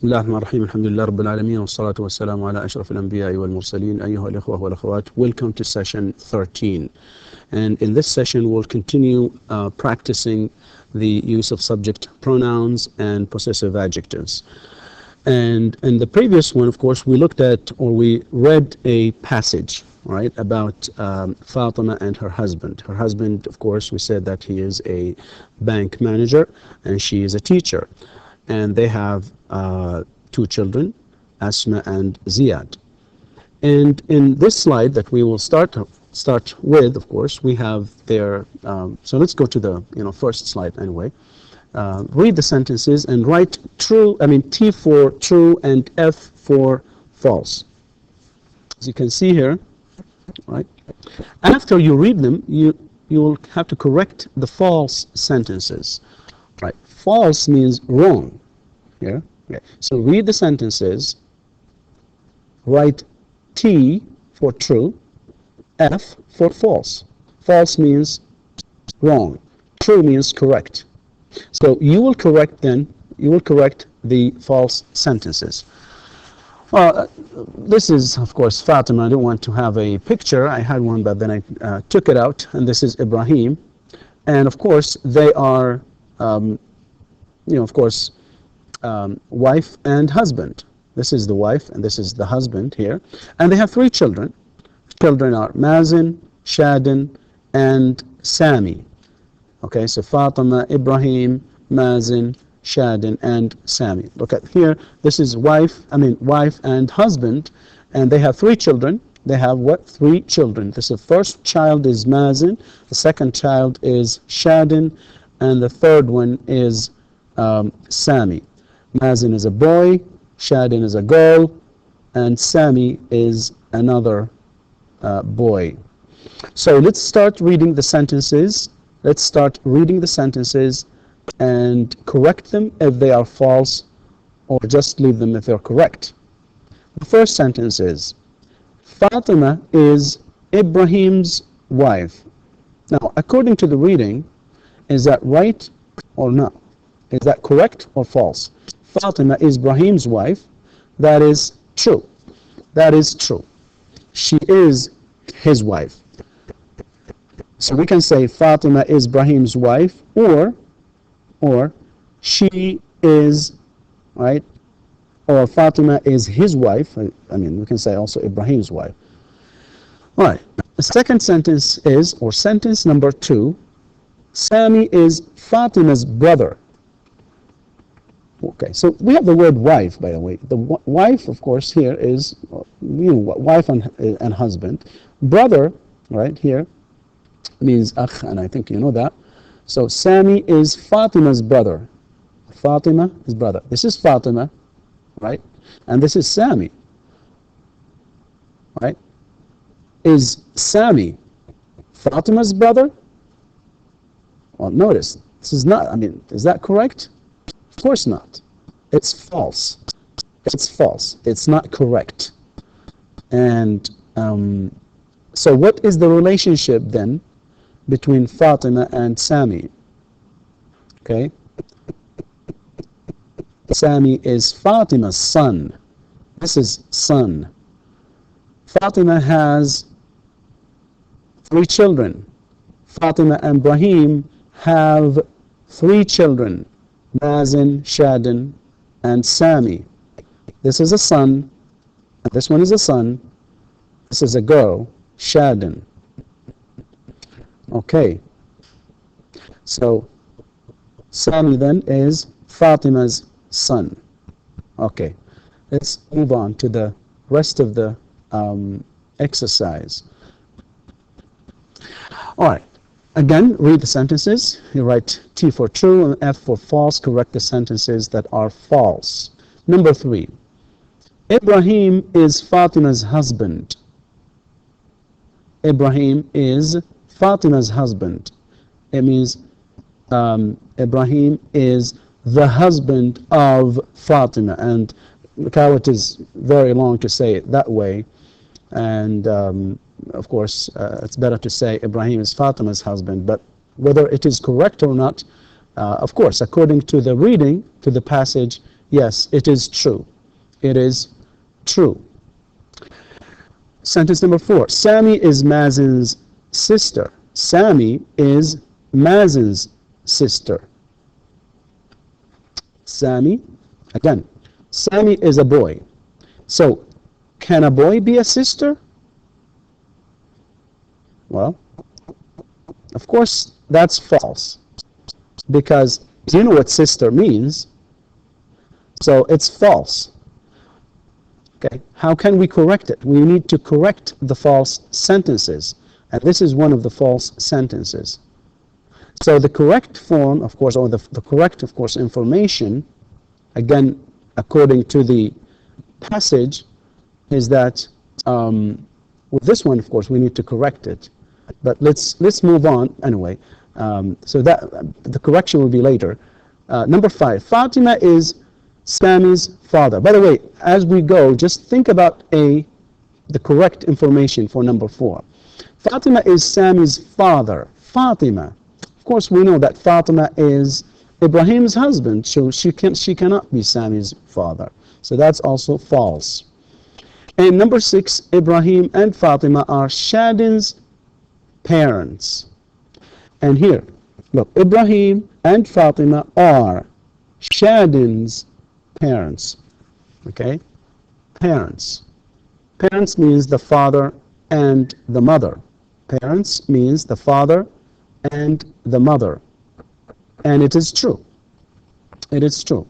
بسم الله الرحمن الرحيم الحمد لله رب العالمين والصلاة والسلام على أشرف الأنبياء والمرسلين أيها الإخوة والأخوات. Welcome to session 13, and in this session we'll continue practicing the use of subject pronouns and possessive adjectives. And in the previous one, of course, we looked at, or we read a passage, right, about Fatima and her husband. Her husband, of course, we said that he is a bank manager and she is a teacher, and they have two children, Asma and Ziyad. And in this slide that we will start with, of course, we have their, so let's go to the first slide anyway. Read the sentences and write true, T for true and F for false. As you can see here, right? After you read them, you will have to correct the false sentences. Right? False means wrong. Here. Okay. So read the sentences, write T for true, F for false. False means wrong. True means correct. So you will correct the false sentences. This is, of course, Fatima. I don't want to have a picture. I had one, but then I took it out, and this is Ibrahim. And of course, they are, wife and husband. This is the wife, and this is the husband here. And they have three children. Children are Mazen, Shadin, and Sami. Okay, so Fatima, Ibrahim, Mazen, Shadin, and Sami. Look at here. This is wife and husband, and they have three children. They have what? Three children. The first child is Mazen, the second child is Shadin, and the third one is Sami. Mazen is a boy, Shadin is a girl, and Sami is another boy. So let's start reading the sentences. Let's start reading the sentences and correct them if they are false, or just leave them if they're correct. The first sentence is, Fatima is Ibrahim's wife. Now, according to the reading, is that right or not? Is that correct or false? Fatima is Ibrahim's wife. That is true. That is true. She is his wife. So we can say Fatima is Ibrahim's wife, or she is, right, or Fatima is his wife. We can say also Ibrahim's wife. All right. The second sentence is, or sentence number 2, Sami is Fatima's brother. Okay, so we have the word wife, by the way. The wife, of course, here is, wife and husband. Brother, right, here, means akh, and I think you know that. So Sami is Fatima's brother. Fatima is brother. This is Fatima, right? And this is Sami, right? Is Sami Fatima's brother? Well, notice, this is not, is that correct? Of course not. It's false. It's false. It's not correct. And so what is the relationship then between Fatima and Sami? Okay. Sami is Fatima's son. This is son. Fatima has 3 children. Fatima and Ibrahim have 3 children. Mazen, Shadin, and Sami. This is a son, and this one is a son. This is a girl, Shadin. Okay. So Sami then is Fatima's son. Okay. Let's move on to the rest of the exercise. All right. Again, read the sentences. You write T for true and F for false. Correct the sentences that are false. Number 3. Ibrahim is Fatima's husband. Ibrahim is Fatima's husband. It means Ibrahim is the husband of Fatima. And look how it is very long to say it that way. And of course, it's better to say Ibrahim is Fatima's husband, but whether it is correct or not, of course, according to the reading, to the passage, Yes, it is true. It is true. Sentence number 4. Sami is Mazen's sister. Sami is Mazen's sister. Sami, again, Sami is a boy. So, can a boy be a sister? Well, of course, that's false. Because you know what sister means. So, it's false. Okay, how can we correct it? We need to correct the false sentences. And this is one of the false sentences. So the correct form, of course, or the correct, of course, information, again, according to the passage, is that with this one, of course, we need to correct it. But let's move on anyway. So that the correction will be later. Number 5, Fatima is Sami's father. By the way, as we go, just think about the correct information for number 4. Fatima is Sami's father. Fatima. Of course, we know that Fatima is Ibrahim's husband, so she cannot be Sami's father. So that's also false. And number 6, Ibrahim and Fatima are Shadin's parents. And here, look, Ibrahim and Fatima are Shadin's parents. Okay? Parents. Parents means the father and the mother. Parents means the father and the mother. And it is true. It is true.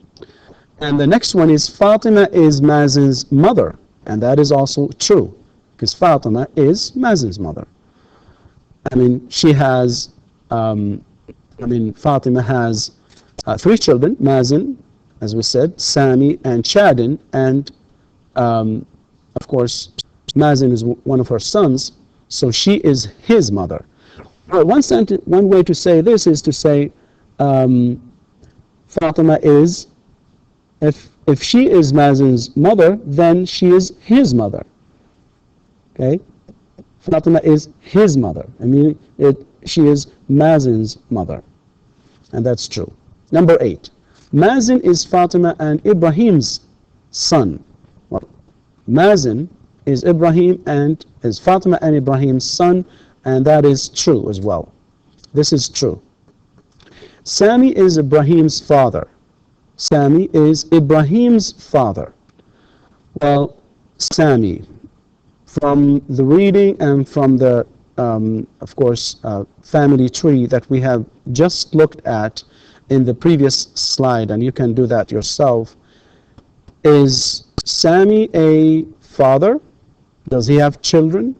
And the next one is Fatima is Mazen's mother. And that is also true. Because Fatima is Mazen's mother. I mean, she has, Fatima has 3 children, Mazen, as we said, Sami and Shadin, and of course, Mazen is one of her sons, so she is his mother. Well, one way to say this is to say Fatima is, if she is Mazen's mother, then she is his mother. Okay? Fatima is his mother. I mean, she is Mazen's mother. And that's true. Number 8. Mazen is Fatima and Ibrahim's son. Well, Mazen is Fatima and Ibrahim's son, and that is true as well. This is true. Sami is Ibrahim's father. Sami is Ibrahim's father. Well, Sami, from the reading and from the, of course, family tree that we have just looked at in the previous slide, and you can do that yourself, is Sami a father? Does he have children?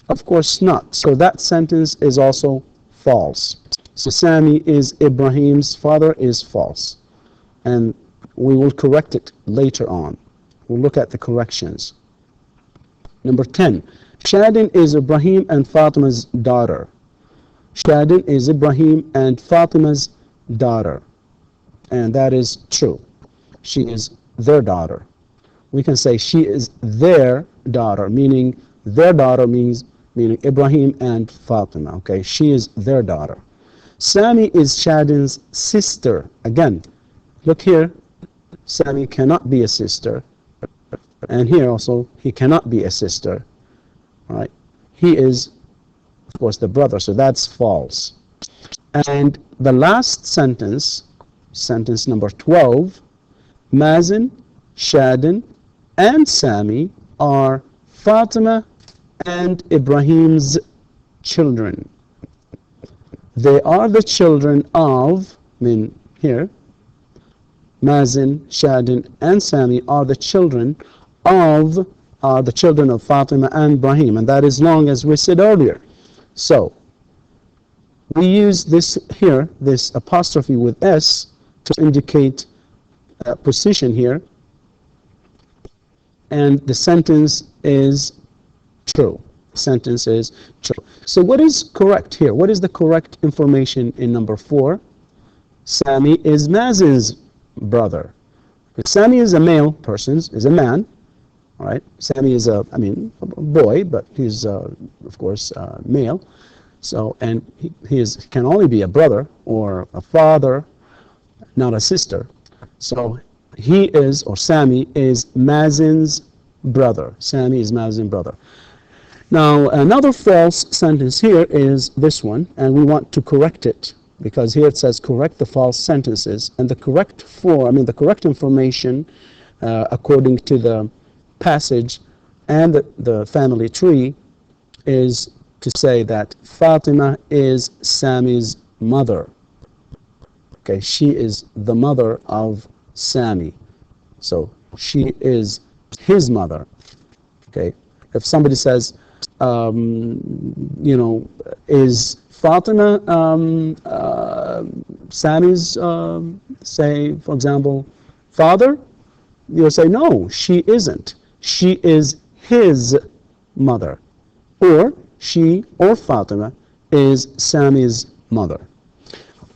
Of course not. So that sentence is also false. So Sami is Ibrahim's father is false. And we will correct it later on. We'll look at the corrections. Number 10. Shadin is Ibrahim and Fatima's daughter. Shadin is Ibrahim and Fatima's daughter. And that is true. She is their daughter. We can say she is their daughter, meaning their daughter meaning Ibrahim and Fatima. Okay, she is their daughter. Sami is Shadin's sister. Again, look here. Sami cannot be a sister. And here also, he cannot be a sister. All right? He is, of course, the brother, so that's false. And the last sentence, sentence number 12, Mazen, Shadin, and Sami are Fatima and Ibrahim's children. They are the children of, here, Mazen, Shadin, and Sami are the children of Fatima and Ibrahim, and that is long as we said earlier. So we use this here, this apostrophe with S, to indicate position here, and the sentence is true. Sentence is true. So what is correct here? What is the correct information in number 4? Sami is Mazen's brother. Sami is a male person, is a man. All right. Sami is a boy, but he's of course male. So, and he can only be a brother or a father, not a sister. So he is, or Sami is Mazin's brother. Sami is Mazin's brother. Now, another false sentence here is this one, and we want to correct it, because here it says correct the false sentences, and the correct the correct information, according to the passage and the family tree, is to say that Fatima is Sami's mother. Okay, she is the mother of Sami, so she is his mother. Okay, if somebody says, is Fatima Sami's, say, for example, father? You'll say, no, she isn't. She is his mother. Or she, or Fatima, is Sami's mother.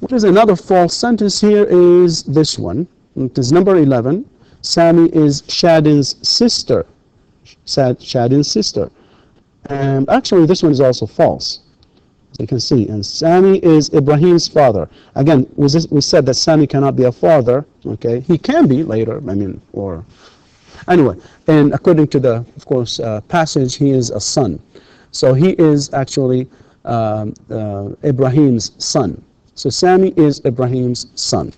What is another false sentence here is this one. It is number 11. Sami is Shadin's sister. Shadin's sister. And actually, this one is also false, as you can see. And Sami is Ibrahim's father. Again, we said that Sami cannot be a father. Okay, he can be later. Or anyway. And according to the, of course, passage, he is a son. So he is actually Ibrahim's son. So Sami is Ibrahim's son.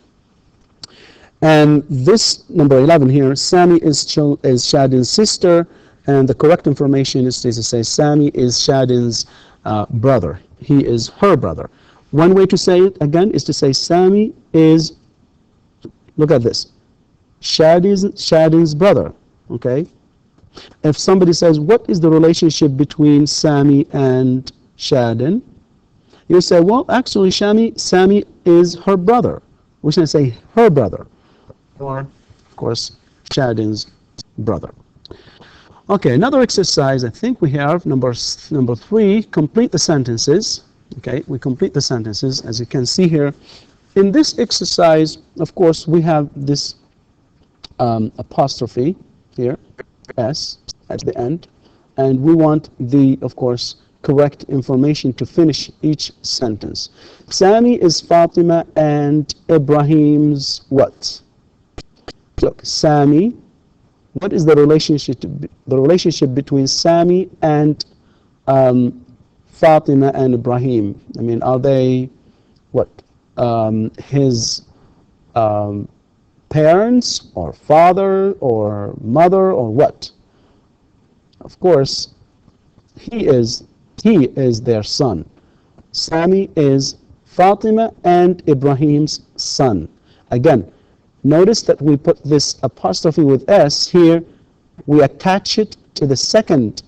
And this number 11 here, Sami is Shadin's sister. And the correct information is to say Sami is Shadin's brother. He is her brother. One way to say it, again, is to say Sami is, look at this, Shadin's brother. Okay? If somebody says, what is the relationship between Sami and Shadin? You say, well, actually, Sami is her brother. We should say her brother. Or, of course, Shadin's brother. Okay, another exercise I think we have, number 3, complete the sentences. Okay, we complete the sentences, as you can see here. In this exercise, of course, we have this apostrophe here, S, at the end, and we want the, of course, correct information to finish each sentence. Sami is Fatima and Ibrahim's what? Look, Sami. What is the relationship between Sami and Fatima and Ibrahim? Are they what? His parents or father or mother or what? Of course, he is their son. Sami is Fatima and Ibrahim's son. Again, notice that we put this apostrophe with S here. We attach it to the second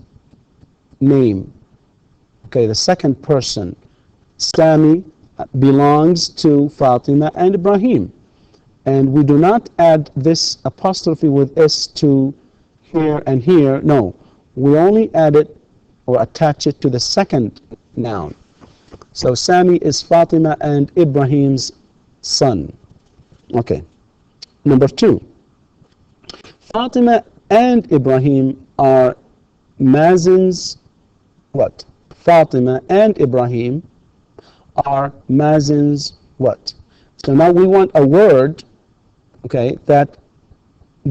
name. Okay, the second person. Sami belongs to Fatima and Ibrahim. And we do not add this apostrophe with S to here and here. No, we only add it or attach it to the second noun. So Sami is Fatima and Ibrahim's son. Okay. Number 2. Fatima and Ibrahim are Mazin's what? Fatima and Ibrahim are Mazin's what? So now we want a word, okay, that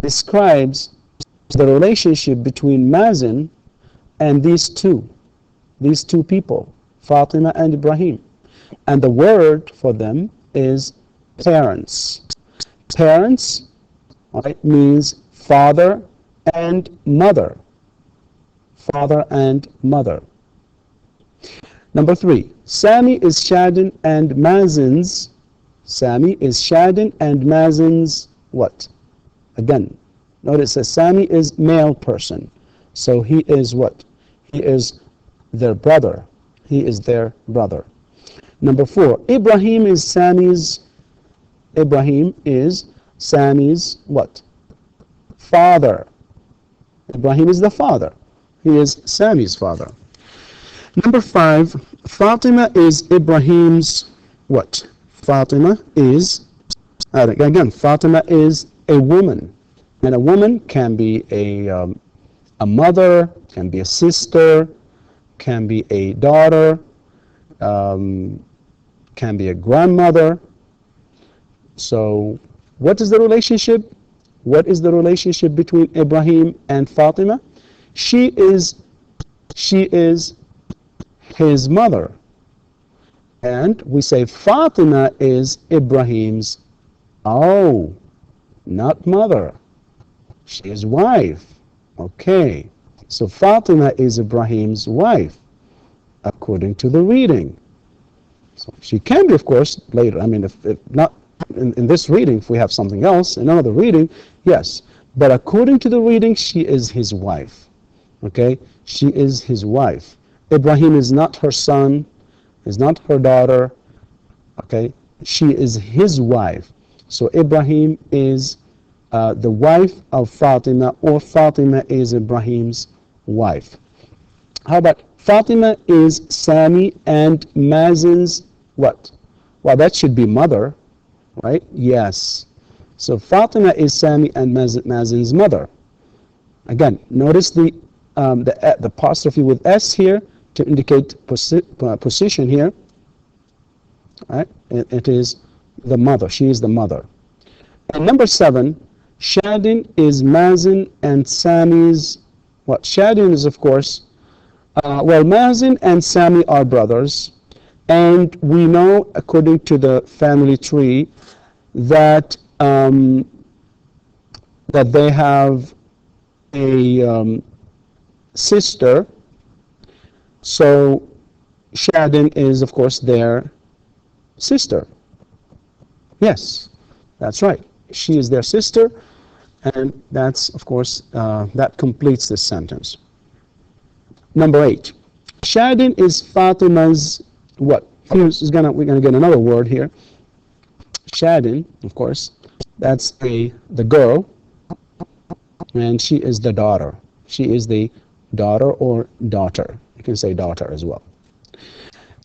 describes the relationship between Mazin and these two people, Fatima and Ibrahim. And the word for them is parents. Parents, right, means father and mother. Father and mother. Number 3, Sami is Shadin and Mazin's. Sami is Shadin and Mazin's what? Again, notice that Sami is male person. So he is what? He is their brother. He is their brother. Number 4, Ibrahim is Sami's what? Father. Ibrahim is the father. He is Sami's father. Number 5, Fatima is Ibrahim's what? Fatima is, again, Fatima is a woman. And a woman can be a mother, can be a sister, can be a daughter, can be a grandmother. So what is the relationship? What is the relationship between Ibrahim and Fatima? She is his mother. And we say Fatima is Ibrahim's, not mother. She is wife. Okay. So Fatima is Ibrahim's wife, according to the reading. So she can be, of course, later. I mean, if not in this reading, if we have something else, in another reading, yes. But according to the reading, she is his wife. Okay? She is his wife. Ibrahim is not her son, is not her daughter. Okay? She is his wife. So Ibrahim is the wife of Fatima, or Fatima is Ibrahim's wife. How about Fatima is Sami and Mazen's what? Well, that should be mother, right? Yes. So Fatima is Sami and Mazen's mother. Again, notice the apostrophe with S here to indicate position here. Right? It is the mother. She is the mother. And number 7, Shadin is Mazen and Sami's what? Shadin is, of course, Mazen and Sami are brothers, and we know, according to the family tree, that that they have a sister. So Shadin is, of course, their sister. Yes, that's right. She is their sister, and that's, of course, that completes this sentence. Number 8, Shadin is Fatima's what? We're gonna get another word here. Shadin, of course, that's the girl, and she is the daughter. She is the daughter or daughter. You can say daughter as well.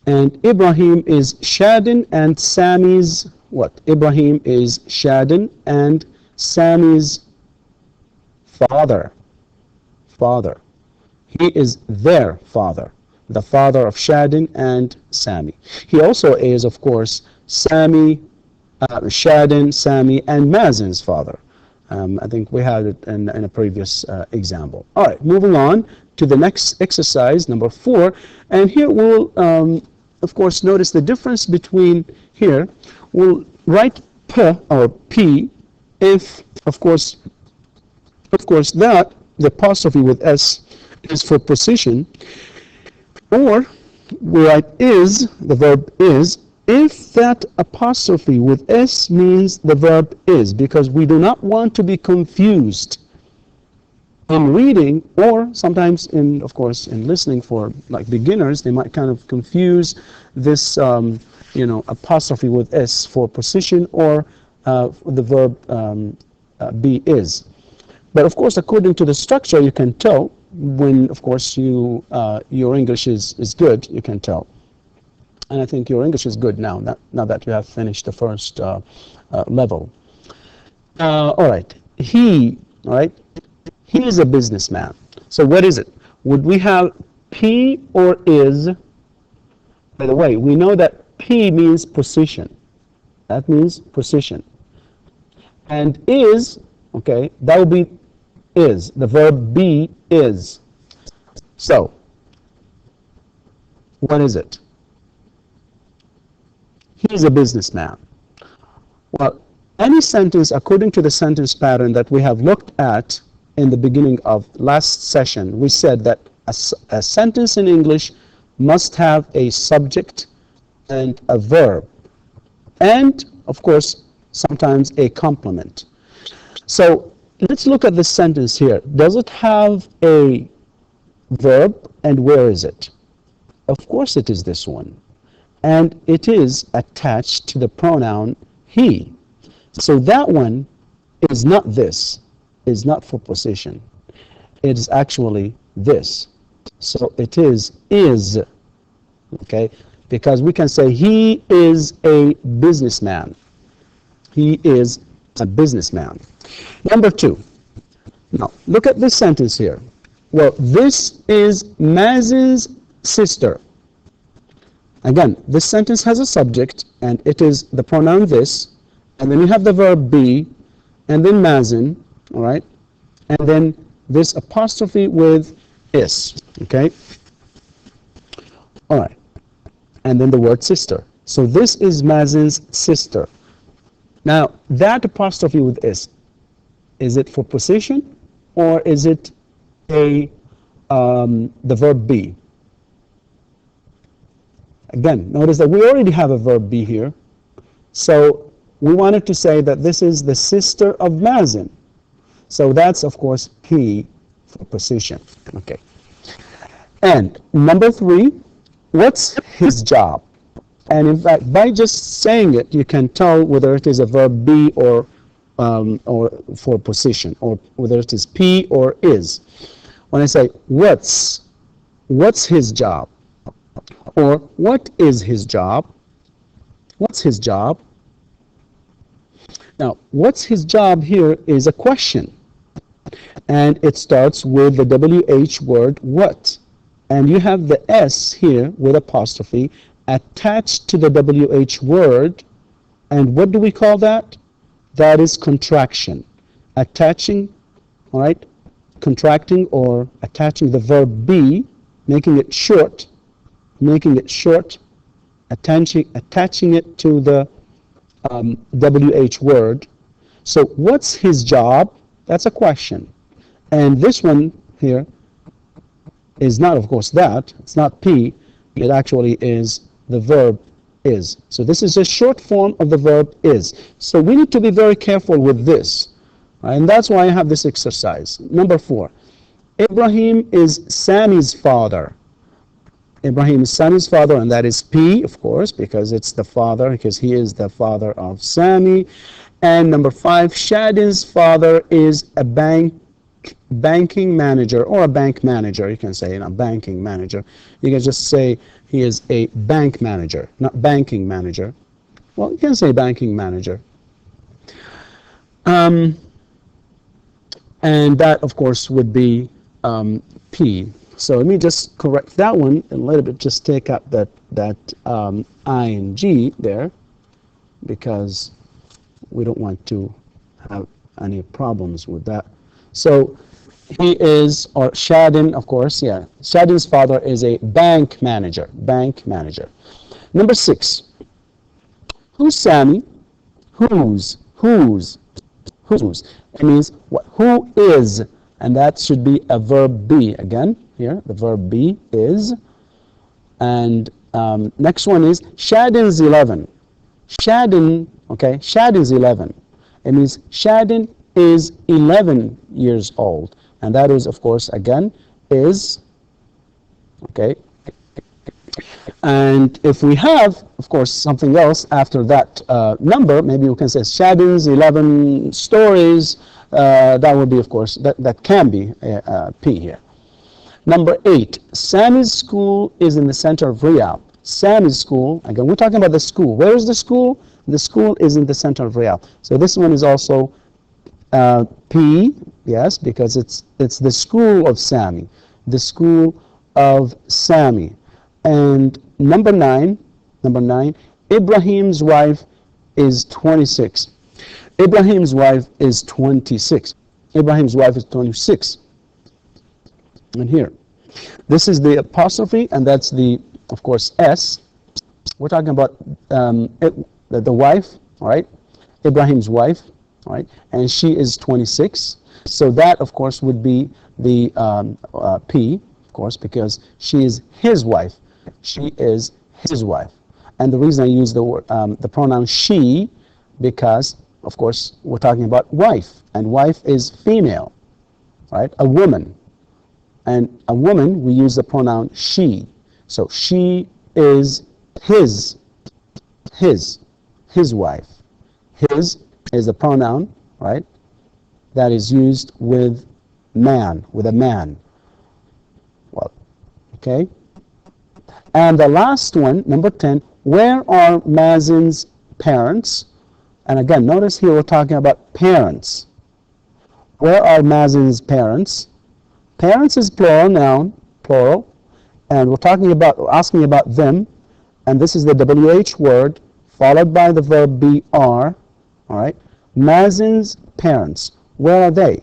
And Ibrahim is Shadin and Sami's what? Ibrahim is Shadin and Sami's father. Father. He is their father, the father of Shadin and Sami. He also is, of course, Shadin, Sami, and Mazen's father. I think we had it in a previous example. All right, moving on to the next exercise, number 4. And here we'll, of course, notice the difference between here. We'll write P or P if, of course, that the apostrophe with S is for position, or we write is, the verb is, if that apostrophe with S means the verb is, because we do not want to be confused in reading, or sometimes in, of course, in listening for like beginners, they might kind of confuse this, apostrophe with S for position, or the verb be is. But of course, according to the structure, you can tell when, of course, your English is good, you can tell. And I think your English is good now that you have finished the first level. All right, he is a businessman. So what is it? Would we have P or is? By the way, we know that P means position. That means position. And is, okay, that would be is. The verb be is. So, what is it? He's a businessman. Well, any sentence, according to the sentence pattern that we have looked at in the beginning of last session, we said that a sentence in English must have a subject and a verb, and, of course, sometimes a complement. So, let's look at this sentence here. Does it have a verb, and where is it? Of course it is this one. And it is attached to the pronoun he. So that one is not this, is not for position. It is actually this. So it is, okay? Because we can say he is a businessman. He is a businessman. Number 2. Now, look at this sentence here. Well, this is Mazen's sister. Again, this sentence has a subject, and it is the pronoun this, and then you have the verb be, and then Mazen, all right, and then this apostrophe with is, okay, all right, and then the word sister. So this is Mazin's sister. Now that apostrophe with is it for position or is it the verb be? Again, notice that we already have a verb be here, so we wanted to say that this is the sister of Mazin. So that's, of course, P for position. Okay. And number 3, what's his job? And in fact, by just saying it, you can tell whether it is a verb be or for position, or whether it is P or is. When I say what's his job, or what is his job? What's his job? Now, what's his job here is a question, and it starts with the WH word what, and you have the S here with apostrophe attached to the WH word, and what do we call that? That is contraction. Attaching, all right, contracting or attaching the verb be, making it short, attaching it to the WH word. So what's his job? That's a question. And this one here is not, of course, that. It's not P. It actually is the verb is. So this is a short form of the verb is. So we need to be very careful with this. And that's why I have this exercise. Number 4. Ibrahim is Sammy's father. Ibrahim is Sammy's father, and that is P, of course, because it's the father, because he is the father of Sammy. And number 5, Shadin's father is a banking manager, or a bank manager. You can say a banking manager. You can just say he is a bank manager, not banking manager. Well, you can say banking manager. And that, of course, would be P. So let me just correct that one a little bit. Just take out that ing there, because we don't want to have any problems with that. So he is, or Shadin, of course, yeah. Shadin's father is a bank manager. Number 6. Who's Sammy? Whose? It means what? Who is? And that should be a verb be. Again, here, the verb be is. And next one is Shadin's 11. Shadin's 11. It means Shadin is 11 years old. And that is, of course, again, is. Okay. And if we have, of course, something else after that number, maybe we can say Shadin's 11 stories. That would be, of course, that can be P here. Number 8, Sammy's school is in the center of Riyadh. Sammy's school, again, we're talking about the school. Where is the school? The school is in the center of Riyadh. So this one is also P, yes, because it's the school of Sammy. The school of Sammy. And number 9, Ibrahim's wife is 26. Ibrahim's wife is 26. And here, this is the apostrophe, and that's the, of course, S. We're talking about the wife, all right? Ibrahim's wife, all right? And she is 26. So that, of course, would be the P, of course, because she is his wife. She is his wife. And the reason I use the pronoun she, because, of course, we're talking about wife, and wife is female, right? A woman. And a woman, we use the pronoun she. So she is his wife. His is the pronoun, right, that is used with a man. Well, okay. And the last one, number 10, where are Mazin's parents? And again, notice here we're talking about parents. Where are Mazin's parents? Parents is plural noun, plural, and we're asking about them, and this is the WH word, followed by the verb be are, all right? Mazin's parents. Where are they?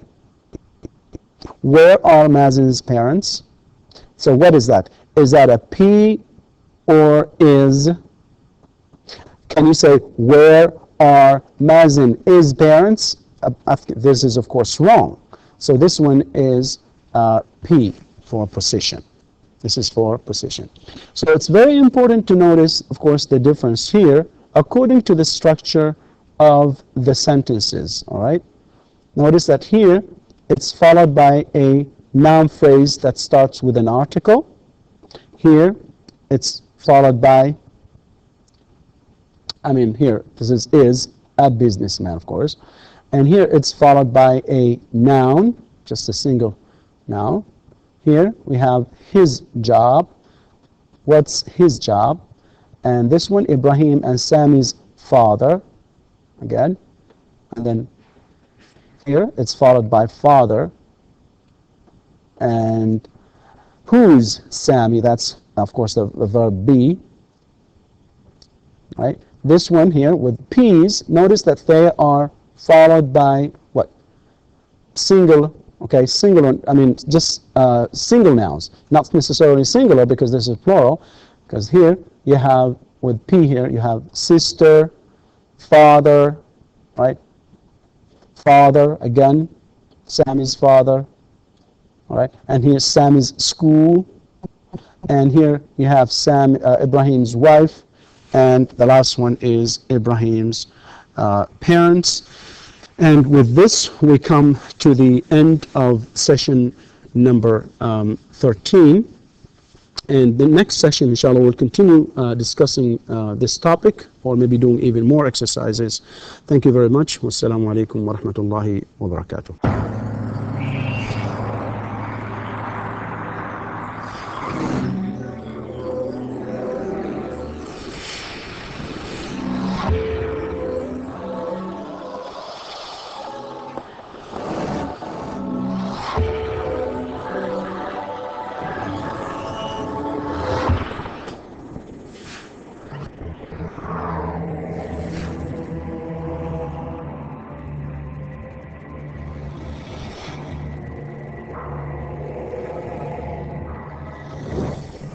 Where are Mazen's parents? So what is that? Is that a P or is? Can you say where are Mazen's parents? This is of course wrong. So this one is P for position. This is for position. So it's very important to notice, of course, the difference here according to the structure of the sentences. All right. Notice that here it's followed by a noun phrase that starts with an article. Here it's followed by, here this is a businessman, of course. And here it's followed by a noun, just a single noun. Here we have his job. What's his job? And this one, Ibrahim and Sammy's father, again. And then here it's followed by father. And who's Sammy? That's, of course, the verb be. Right? This one here with P's, notice that they are followed by what? Single, okay, singular, just single nouns, not necessarily singular because this is plural, because here you have, with P here, you have sister, father, right? Father, again, Sammy's father, all right? And here's Sammy's school, and here you have Ibrahim's wife, and the last one is Ibrahim's parents. And with this, we come to the end of session number 13. And the next session, inshallah, we'll continue discussing this topic, or maybe doing even more exercises. Thank you very much. Wassalamu alaikum wa rahmatullahi wa barakatuh.